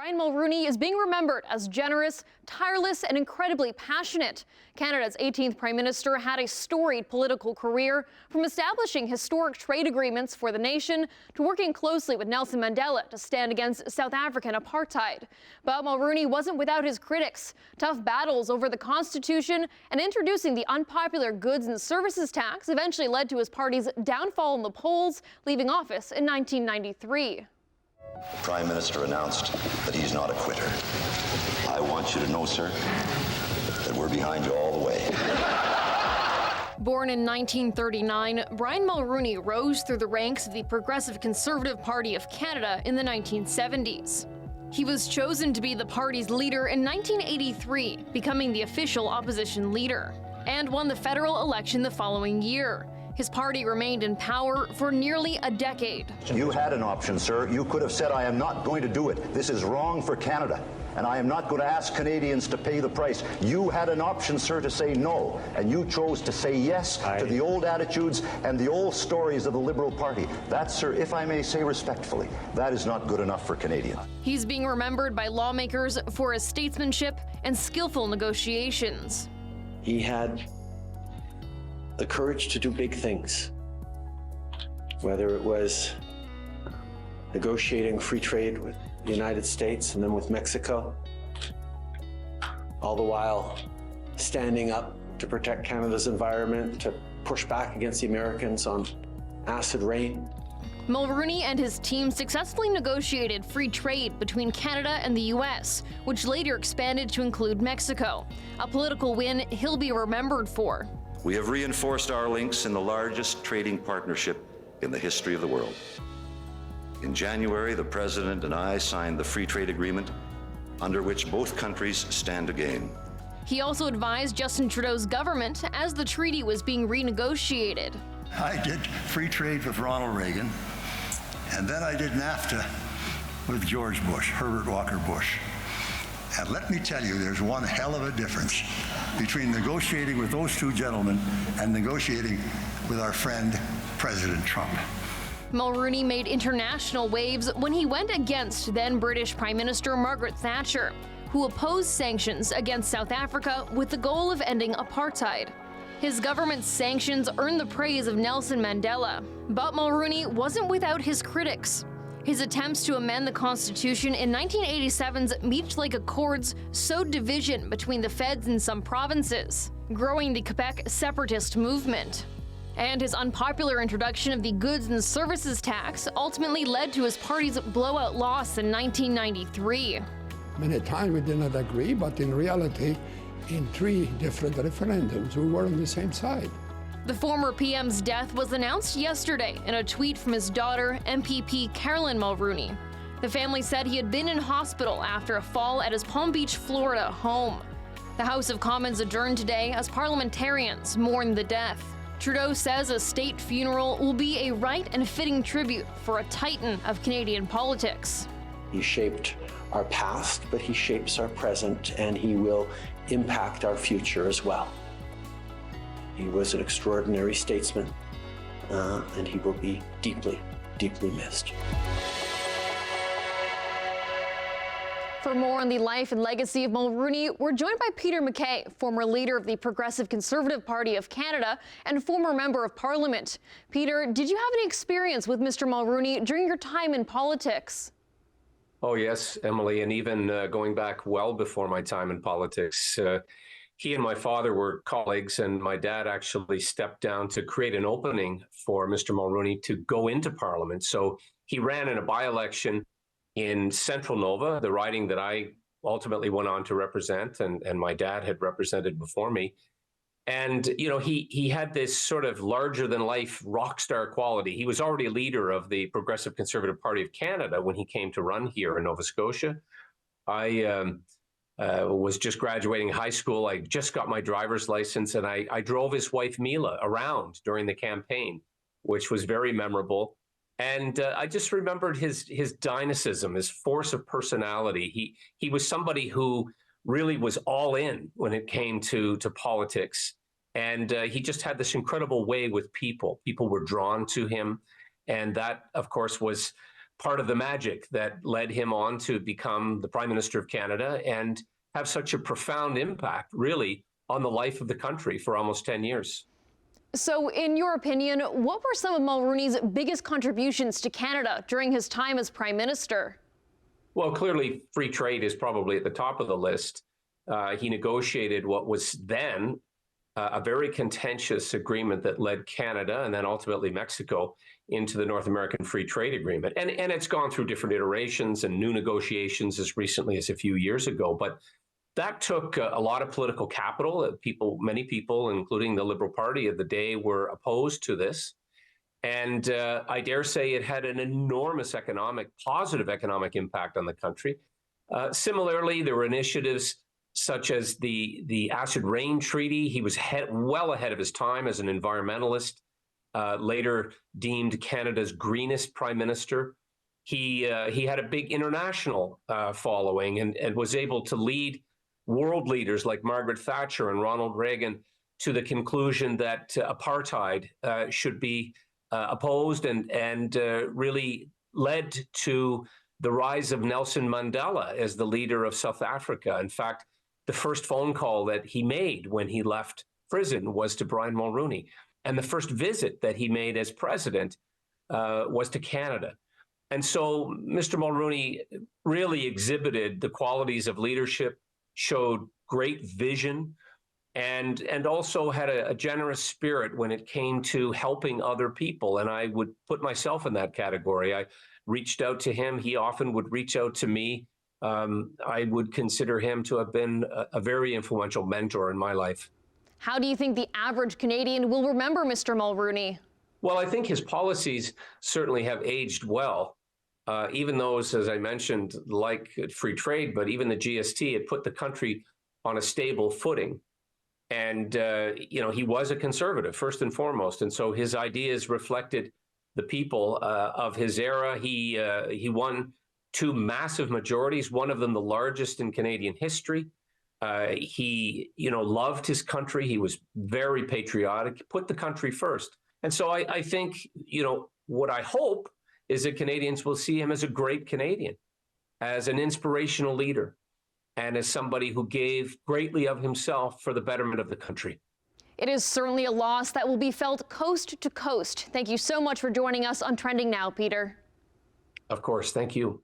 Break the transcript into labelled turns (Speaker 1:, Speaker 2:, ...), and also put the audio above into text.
Speaker 1: Brian Mulroney is being remembered as generous, tireless, and incredibly passionate. Canada's 18th Prime Minister had a storied political career, from establishing historic trade agreements for the nation to working closely with Nelson Mandela to stand against South African apartheid. But Mulroney wasn't without his critics. Tough battles over the Constitution and introducing the unpopular goods and services tax eventually led to his party's downfall in the polls, leaving office in 1993.
Speaker 2: The Prime Minister announced that he's not a quitter. I want you to know, sir, that we're behind you all the way.
Speaker 1: Born in 1939, Brian Mulroney rose through the ranks of the Progressive Conservative Party of Canada in the 1970s. He was chosen to be the party's leader in 1983, becoming the official opposition leader, and won the federal election the following year. His party remained in power for nearly a decade.
Speaker 2: You had an option, sir. You could have said, I am not going to do it. This is wrong for Canada, and I am not going to ask Canadians to pay the price. You had an option, sir, to say no, and you chose to say yes to the old attitudes and the old stories of the Liberal Party. That, sir, if I may say respectfully, that is not good enough for Canadians.
Speaker 1: He's being remembered by lawmakers for his statesmanship and skillful negotiations.
Speaker 3: He had the courage to do big things, whether it was negotiating free trade with the United States and then with Mexico, all the while standing up to protect Canada's environment, to push back against the Americans on acid rain.
Speaker 1: Mulroney and his team successfully negotiated free trade between Canada and the U.S., which later expanded to include Mexico, a political win he'll be remembered for.
Speaker 4: We have reinforced our links in the largest trading partnership in the history of the world. In January, the President and I signed the free trade agreement, under which both countries stand to gain.
Speaker 1: He also advised Justin Trudeau's government as the treaty was being renegotiated.
Speaker 5: I did free trade with Ronald Reagan, and then I did NAFTA with George Bush, Herbert Walker Bush. And let me tell you, there's one hell of a difference between negotiating with those two gentlemen and negotiating with our friend, President Trump.
Speaker 1: Mulroney made international waves when he went against then British Prime Minister Margaret Thatcher, who opposed sanctions against South Africa with the goal of ending apartheid. His government's sanctions earned the praise of Nelson Mandela, but Mulroney wasn't without his critics. His attempts to amend the Constitution in 1987's Meech-like Accords sowed division between the feds in some provinces, growing the Quebec separatist movement. And his unpopular introduction of the goods and services tax ultimately led to his party's blowout loss in 1993.
Speaker 6: Many times we did not agree, but in reality, in 3 different referendums, we were on the same side.
Speaker 1: The former PM's death was announced yesterday in a tweet from his daughter, MPP Carolyn Mulroney. The family said he had been in hospital after a fall at his Palm Beach, Florida home. The House of Commons adjourned today as parliamentarians mourn the death. Trudeau says a state funeral will be a right and fitting tribute for a titan of Canadian politics.
Speaker 3: He shaped our past, but he shapes our present, and he will impact our future as well. He was an extraordinary statesman, and he will be deeply, deeply missed.
Speaker 1: For more on the life and legacy of Mulroney, we're joined by Peter MacKay, former leader of the Progressive Conservative Party of Canada and former member of Parliament. Peter, did you have any experience with Mr. Mulroney during your time in politics?
Speaker 7: Oh, yes, Emily, and even going back well before my time in politics. He and my father were colleagues, and my dad actually stepped down to create an opening for Mr. Mulroney to go into Parliament. So he ran in a by-election in Central Nova, the riding that I ultimately went on to represent, and my dad had represented before me. And, you know, he had this sort of larger-than-life rock star quality. He was already a leader of the Progressive Conservative Party of Canada when he came to run here in Nova Scotia. I was just graduating high school. I just got my driver's license, and I drove his wife, Mila, around during the campaign, which was very memorable. And I just remembered his dynamism, his force of personality. He was somebody who really was all in when it came to politics. And he just had this incredible way with people. People were drawn to him. And that, of course, was part of the magic that led him on to become the Prime Minister of Canada and have such a profound impact, really, on the life of the country for almost 10 years.
Speaker 1: So, in your opinion, what were some of Mulroney's biggest contributions to Canada during his time as Prime Minister?
Speaker 7: Well, clearly, free trade is probably at the top of the list. He negotiated what was then a very contentious agreement that led Canada and then ultimately Mexico into the North American Free Trade Agreement. And it's gone through different iterations and new negotiations as recently as a few years ago. But that took a lot of political capital. Many people, including the Liberal Party of the day, were opposed to this. And I dare say it had an enormous positive economic impact on the country. Similarly, there were initiatives such as the Acid Rain Treaty. He was well ahead of his time as an environmentalist, later deemed Canada's greenest prime minister. He had a big international following and was able to lead world leaders like Margaret Thatcher and Ronald Reagan to the conclusion that apartheid should be opposed and really led to the rise of Nelson Mandela as the leader of South Africa. In fact, the first phone call that he made when he left prison was to Brian Mulroney. And the first visit that he made as president was to Canada. And so Mr. Mulroney really exhibited the qualities of leadership, showed great vision, and also had a generous spirit when it came to helping other people. And I would put myself in that category. I reached out to him. He often would reach out to me. I would consider him to have been a very influential mentor in my life.
Speaker 1: How do you think the average Canadian will remember Mr. Mulroney?
Speaker 7: Well, I think his policies certainly have aged well. Even those, as I mentioned, like free trade, but even the GST, it put the country on a stable footing. And, he was a conservative, first and foremost. And so his ideas reflected the people of his era. He won 2 massive majorities, one of them the largest in Canadian history. He, loved his country. He was very patriotic, put the country first. And so I think, what I hope is that Canadians will see him as a great Canadian, as an inspirational leader, and as somebody who gave greatly of himself for the betterment of the country.
Speaker 1: It is certainly a loss that will be felt coast to coast. Thank you so much for joining us on Trending Now, Peter.
Speaker 7: Of course. Thank you.